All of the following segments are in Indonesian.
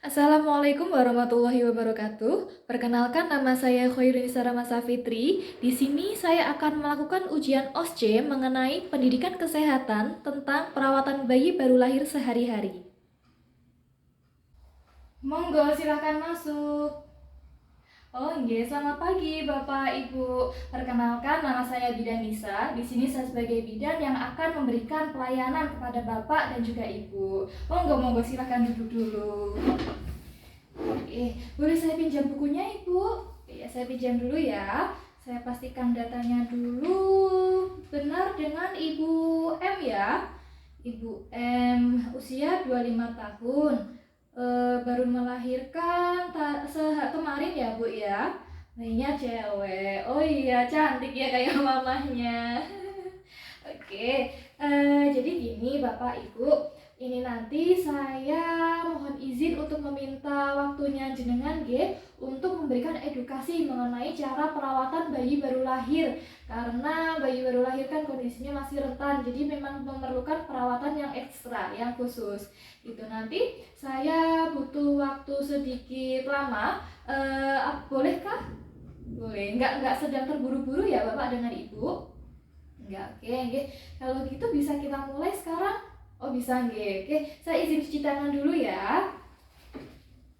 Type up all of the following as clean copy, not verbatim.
Assalamualaikum warahmatullahi wabarakatuh. Perkenalkan, nama saya Khairunnisa Ramasa Fitri. Di sini saya akan melakukan ujian OSCE mengenai pendidikan kesehatan tentang perawatan bayi baru lahir sehari-hari. Monggo, silahkan masuk. Oh, nggih, selamat pagi Bapak Ibu. Perkenalkan, nama saya Bidan Nisa. Di sini saya sebagai bidan yang akan memberikan pelayanan kepada Bapak dan juga Ibu. Monggo, silahkan duduk dulu. Oke, boleh saya pinjam bukunya Ibu? Ya, saya pinjam dulu ya. Saya pastikan datanya dulu benar dengan Ibu M ya. Ibu M usia 25 tahun. Baru melahirkan kemarin ya Bu ya. Bayinya cewek. Oh iya, cantik ya kayak mamahnya. Oke, jadi gini Bapak Ibu, ini nanti saya mohon izin untuk meminta waktunya jenengan untuk memberikan edukasi mengenai cara perawatan bayi baru lahir. Karena bayi baru lahir kan kondisinya masih rentan, jadi memang memerlukan perawatan yang ekstra, yang khusus. Itu nanti saya butuh waktu sedikit lama. Bolehkah? Boleh. Nggak sedang terburu-buru ya Bapak dengan Ibu? Enggak, oke. Kalau gitu bisa kita mulai sekarang? Oh bisa, oke. Saya izin cuci tangan dulu ya.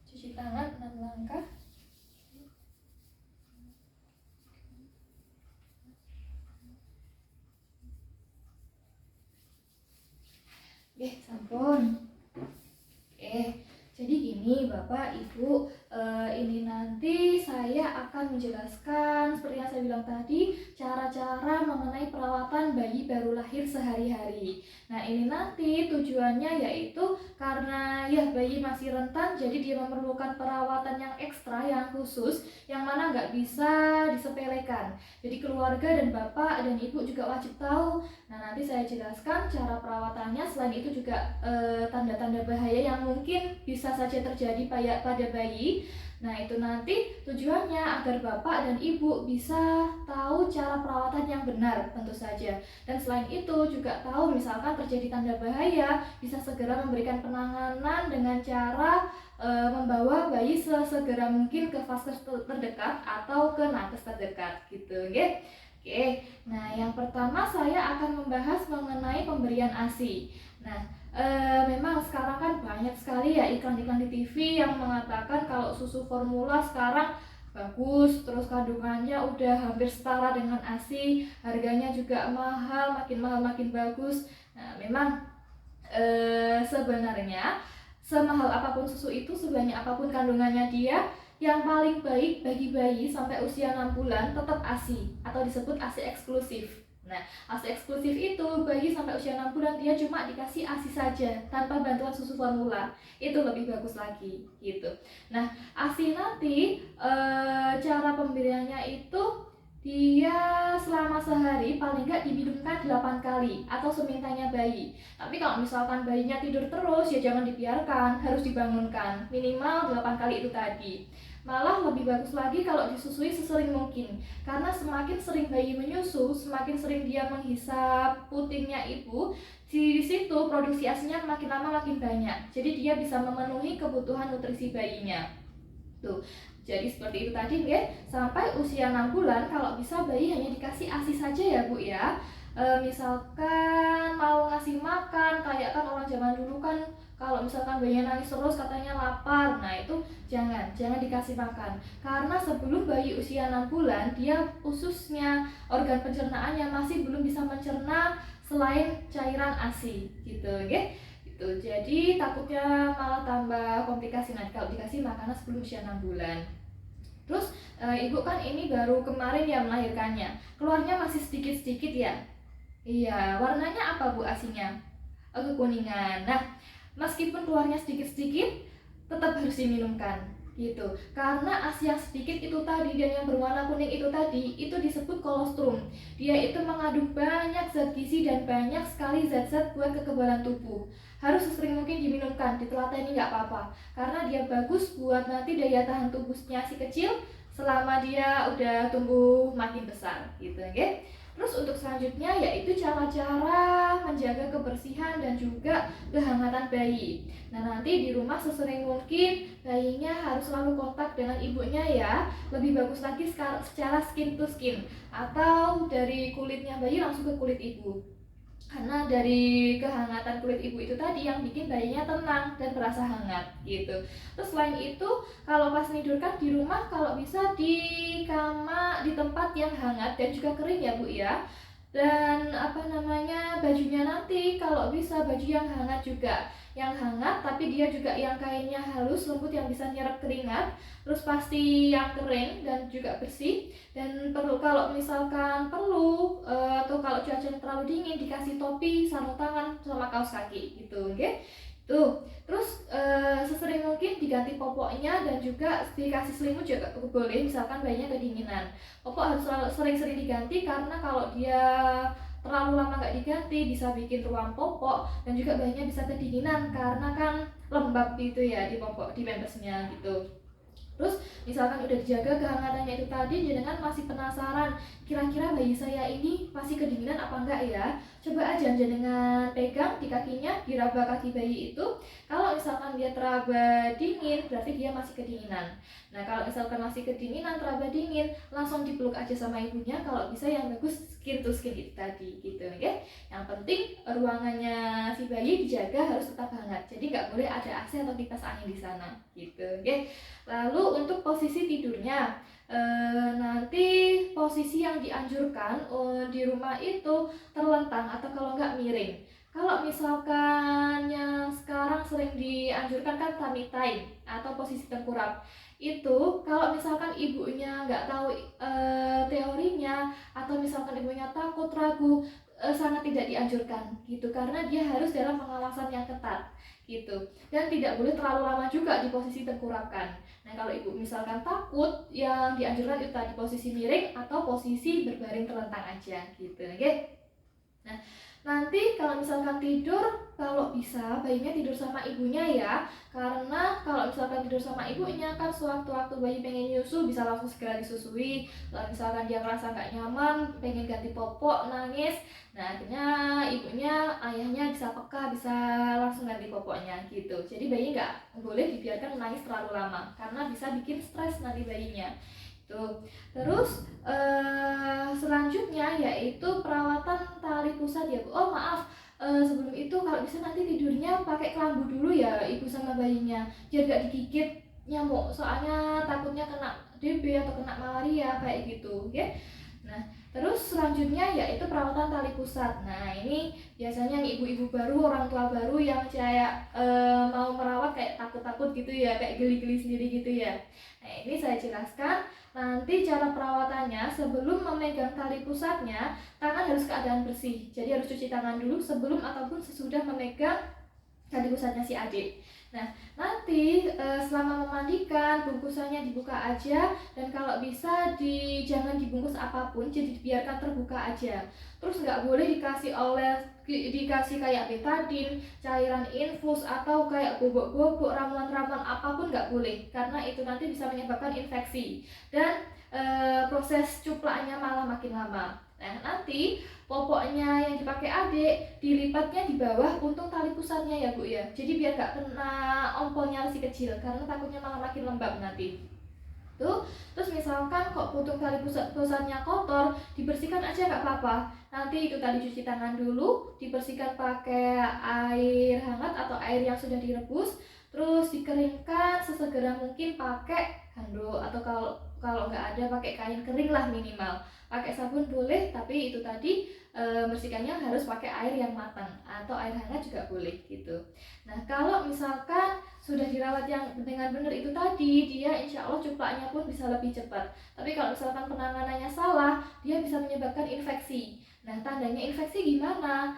Cuci tangan 6 langkah. Oke, sampun. Oke, jadi gini Bapak Ibu, ini nanti saya akan menjelaskan seperti yang saya bilang tadi, cara-cara mengenai perawatan bayi baru lahir sehari-hari. Nah, ini nanti tujuannya yaitu karena ya bayi masih rentan, jadi dia memerlukan perawatan yang ekstra, yang khusus, yang mana nggak bisa disepelekan. Jadi keluarga dan Bapak dan Ibu juga wajib tahu. Nah, nanti saya jelaskan cara perawatannya. Selain itu juga tanda-tanda bahaya yang mungkin bisa saja terjadi pada bayi. Nah, itu nanti tujuannya agar Bapak dan Ibu bisa tahu cara perawatan yang benar tentu saja. Dan selain itu juga tahu misalkan terjadi tanda bahaya, bisa segera memberikan penanganan dengan cara membawa bayi sesegera mungkin ke vaskes terdekat atau ke nakes terdekat gitu, nggih. Oke, nah yang pertama saya akan membahas mengenai pemberian ASI. Nah, memang sekarang kan banyak sekali ya iklan-iklan di TV yang mengatakan kalau susu formula sekarang bagus, terus kandungannya udah hampir setara dengan ASI, harganya juga mahal makin bagus. Nah, memang sebenarnya semahal apapun susu itu, sebanyak apapun kandungannya dia, yang paling baik bagi bayi sampai usia 6 bulan tetap ASI atau disebut ASI eksklusif. Nah, ASI eksklusif itu bayi sampai usia 6 bulan dia cuma dikasih ASI saja tanpa bantuan susu formula. Itu lebih bagus lagi gitu. Nah, ASI nanti cara pemberiannya itu dia selama sehari paling nggak diminumkan 8 kali atau semintanya bayi. Tapi kalau misalkan bayinya tidur terus ya jangan dibiarkan, harus dibangunkan minimal 8 kali itu tadi. Malah lebih bagus lagi kalau disusui sesering mungkin. Karena semakin sering bayi menyusu, semakin sering dia menghisap putingnya ibu, di situ produksi asinya makin lama makin banyak. Jadi dia bisa memenuhi kebutuhan nutrisi bayinya. Tuh. Jadi seperti itu tadi ya, sampai usia 6 bulan kalau bisa bayi hanya dikasih ASI saja ya Bu ya. Misalkan mau ngasih makan, kayak kan orang zaman dulu kan kalau misalkan bayinya nangis terus katanya lapar, nah itu jangan dikasih makan. Karena sebelum bayi usia 6 bulan, dia ususnya, organ pencernaannya masih belum bisa mencerna selain cairan ASI gitu ya. Gitu. Jadi takutnya malah tambah komplikasi nanti kalau dikasih makanan sebelum usia 6 bulan. Terus ibu kan ini baru kemarin ya melahirkannya, keluarnya masih sedikit-sedikit ya. Iya, warnanya apa Bu asinya? Kekuningan. Nah, meskipun keluarnya sedikit-sedikit, tetap harus diminumkan gitu. Karena ASI yang sedikit itu tadi dan yang berwarna kuning itu tadi, itu disebut kolostrum. Dia itu mengandung banyak zat gizi dan banyak sekali zat-zat buat kekebalan tubuh. Harus sesering mungkin diminumkan, ditelateni nggak apa-apa. Karena dia bagus buat nanti daya tahan tubuhnya si kecil selama dia udah tumbuh makin besar gitu, oke? Terus untuk selanjutnya yaitu cara-cara menjaga kebersihan dan juga kehangatan bayi. Nah, nanti di rumah sesering mungkin bayinya harus selalu kontak dengan ibunya ya. Lebih bagus lagi secara skin to skin atau dari kulitnya bayi langsung ke kulit ibu. Karena dari kehangatan kulit ibu itu tadi yang bikin bayinya tenang dan merasa hangat gitu. Terus selain itu kalau pas tidurkan di rumah kalau bisa di kamar di tempat yang hangat dan juga kering ya Bu ya. Dan bajunya nanti kalau bisa baju yang hangat juga, yang hangat tapi dia juga yang kainnya halus lembut yang bisa nyerap keringat, terus pasti yang kering dan juga bersih. Dan kalau misalkan perlu atau kalau cuacanya terlalu dingin dikasih topi, sarung tangan sama kaos kaki gitu, oke? Tuh, terus sesering mungkin diganti popoknya dan juga dikasih selimut juga boleh misalkan bayinya kedinginan. Popok harus sering-sering diganti karena kalau dia terlalu lama nggak diganti bisa bikin ruam popok dan juga bayinya bisa kedinginan karena kan lembab gitu ya di popok di pampersnya gitu. Terus misalkan udah dijaga kehangatannya itu tadi, jenengan masih penasaran kira-kira bayi saya ini masih kedinginan apa enggak ya? Coba aja jenengan pegang di kakinya, diraba kaki bayi itu. Kalau misalkan dia teraba dingin, berarti dia masih kedinginan. Nah, kalau misalkan masih kedinginan, teraba dingin, langsung dipeluk aja sama ibunya. Kalau bisa yang bagus skin to skin itu tadi gitu, oke? Yang penting ruangannya si bayi dijaga harus tetap hangat. Jadi nggak boleh ada AC atau kipas angin di sana gitu, oke? Lalu untuk posisi tidurnya, nanti posisi yang dianjurkan di rumah itu terlentang atau kalau nggak miring. Kalau misalkan yang sekarang sering dianjurkan kan tummy time atau posisi tengkurap. Itu kalau misalkan ibunya nggak tahu teorinya atau misalkan ibunya takut ragu, sangat tidak dianjurkan gitu karena dia harus dalam pengawasan yang ketat gitu dan tidak boleh terlalu lama juga di posisi tengkurapkan. Nah, kalau ibu misalkan takut, yang dianjurkan itu tadi posisi miring atau posisi berbaring terlentang aja gitu, oke? Nah, nanti kalau misalkan tidur, kalau bisa bayinya tidur sama ibunya ya. Karena kalau misalkan tidur sama ibunya kan sewaktu-waktu bayi pengen nyusu bisa langsung segera disusui. Kalau misalkan dia merasa nggak nyaman, pengen ganti popok, nangis, nah akhirnya ibunya, ayahnya bisa peka, bisa langsung ganti popoknya gitu. Jadi bayi nggak boleh dibiarkan menangis terlalu lama karena bisa bikin stres nanti bayinya. Tuh. Terus selanjutnya yaitu perawatan tali pusat ya Bu. Oh maaf, sebelum itu kalau bisa nanti tidurnya pakai kelambu dulu ya ibu sama bayinya, biar gak digigit nyamuk. Soalnya takutnya kena DB atau kena malaria kayak gitu, oke? Nah, terus selanjutnya yaitu perawatan tali pusat. Nah, ini biasanya ibu-ibu baru, orang tua baru yang kayak mau merawat kayak takut-takut gitu ya, kayak geli-geli sendiri gitu ya. Nah, ini saya jelaskan. Nanti cara perawatannya sebelum memegang tali pusatnya, tangan harus keadaan bersih. Jadi harus cuci tangan dulu sebelum ataupun sesudah memegang tali pusatnya si adik. Nah, nanti selama memandikan bungkusannya dibuka aja dan kalau bisa jangan dibungkus apapun, jadi dibiarkan terbuka aja. Terus nggak boleh dikasih kayak betadine, cairan infus atau kayak bobok-bobok, ramuan-ramuan apapun nggak boleh karena itu nanti bisa menyebabkan infeksi dan proses cuplaknya malah makin lama. Nah, nanti popoknya yang dipakai adik dilipatnya di bawah untung tali pusatnya ya Bu ya. Jadi biar gak kena ompolnya si kecil karena takutnya malah makin lembab nanti. Tuh, terus misalkan kok putung tali pusatnya kotor, dibersihkan aja gak apa-apa. Nanti itu tadi cuci tangan dulu, dibersihkan pakai air hangat atau air yang sudah direbus, terus dikeringkan sesegera mungkin pakai handuk atau kalau nggak ada pakai kain kering lah minimal. Pakai sabun boleh, tapi itu tadi bersihkannya harus pakai air yang matang atau air hangat juga boleh gitu. Nah, kalau misalkan sudah dirawat yang dengan benar itu tadi, dia insya Allah cuplaknya pun bisa lebih cepat. Tapi kalau misalkan penanganannya salah, dia bisa menyebabkan infeksi. Nah, tandanya infeksi gimana?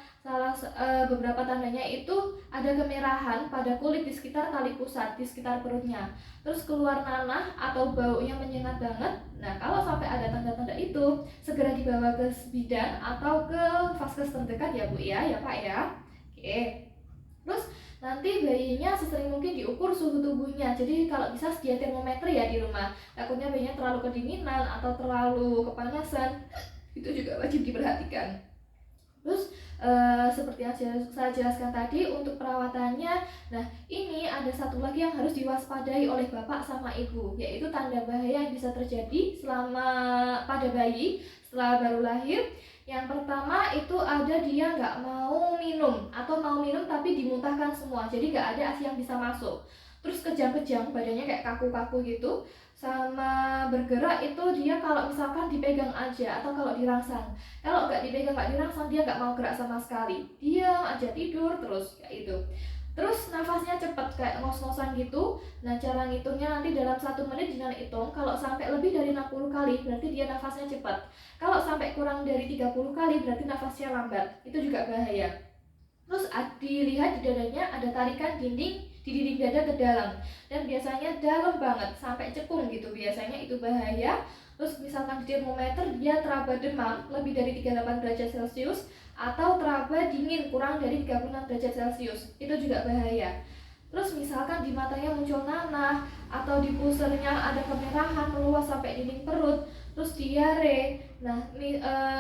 Beberapa tandanya itu ada kemerahan pada kulit di sekitar tali pusat, di sekitar perutnya. Terus keluar nanah atau baunya menyengat banget. Nah, kalau sampai ada tanda-tanda itu, segera dibawa ke bidan atau ke vaskes terdekat ya Bu ya Pak ya. Oke. Terus nanti bayinya sesering mungkin diukur suhu tubuhnya. Jadi kalau bisa sedia termometer ya di rumah. Takutnya bayinya terlalu kedinginan atau terlalu kepanasan itu juga wajib diperhatikan. Terus seperti yang saya jelaskan tadi untuk perawatannya, nah ini ada satu lagi yang harus diwaspadai oleh bapak sama ibu, yaitu tanda bahaya yang bisa terjadi selama pada bayi setelah baru lahir. Yang pertama itu ada dia nggak mau minum atau mau minum tapi dimuntahkan semua, jadi nggak ada ASI yang bisa masuk. Terus kejang-kejang, badannya kayak kaku-kaku gitu. Sama bergerak itu dia kalau misalkan dipegang aja atau kalau dirangsang. Kalau nggak dipegang, nggak dirangsang, dia nggak mau gerak sama sekali. Diam aja, tidur terus kayak itu. Terus nafasnya cepat kayak ngos-ngosan gitu. Nah cara ngitungnya nanti dalam 1 menit Dinan hitung. Kalau sampai lebih dari 60 kali berarti dia nafasnya cepat. Kalau sampai kurang dari 30 kali berarti nafasnya lambat. Itu juga bahaya. Terus dilihat di dadanya ada tarikan di dinding dada ke dalam, dan biasanya dalam banget sampai cekung gitu, biasanya itu bahaya. Terus misalkan di termometer dia teraba demam lebih dari 38 derajat Celcius atau teraba dingin kurang dari 36 derajat Celcius, itu juga bahaya. Terus misalkan di matanya muncul nanah atau di pusernya ada kemerahan meluas sampai dinding perut, terus diare, nah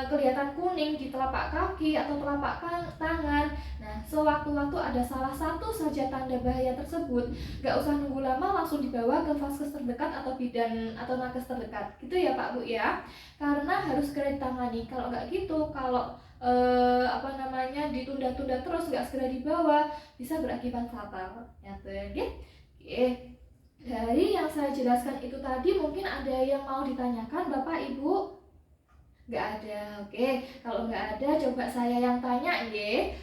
kelihatan kuning di telapak kaki atau telapak tangan. Nah sewaktu-waktu ada salah satu saja tanda bahaya tersebut, gak usah nunggu lama, langsung dibawa ke vaskes terdekat atau bidan atau nakes terdekat gitu ya Pak Bu ya, karena harus segera ditangani. Kalau nggak gitu, kalau ditunda-tunda terus nggak segera dibawa, bisa berakibat fatal ya tuh. Oke. Dari yang saya jelaskan itu tadi, mungkin ada yang mau ditanyakan Bapak Ibu? Nggak ada. Oke, kalau nggak ada coba saya yang tanya ya.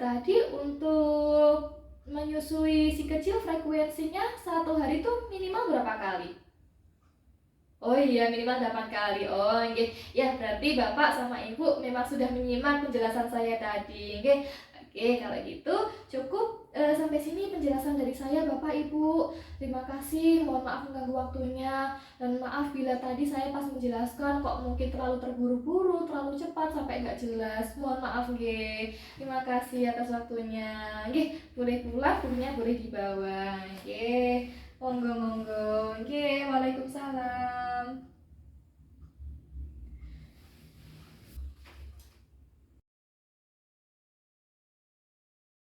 Tadi untuk menyusui si kecil frekuensinya 1 hari itu minimal berapa kali? Oh iya, minimal 8 kali. Oh, nggih. Ya, berarti Bapak sama Ibu memang sudah menyimak penjelasan saya tadi, nggih. Oke, kalau gitu cukup sampai sini penjelasan dari saya Bapak Ibu. Terima kasih. Mohon maaf mengganggu waktunya, dan maaf bila tadi saya pas menjelaskan kok mungkin terlalu terburu-buru, terlalu cepat sampai nggak jelas. Mohon maaf, nggih. Terima kasih atas waktunya. Nggih, boleh pulang, bukunya boleh dibawa. Nggih. Monggo, monggo. Oke, waalaikumsalam.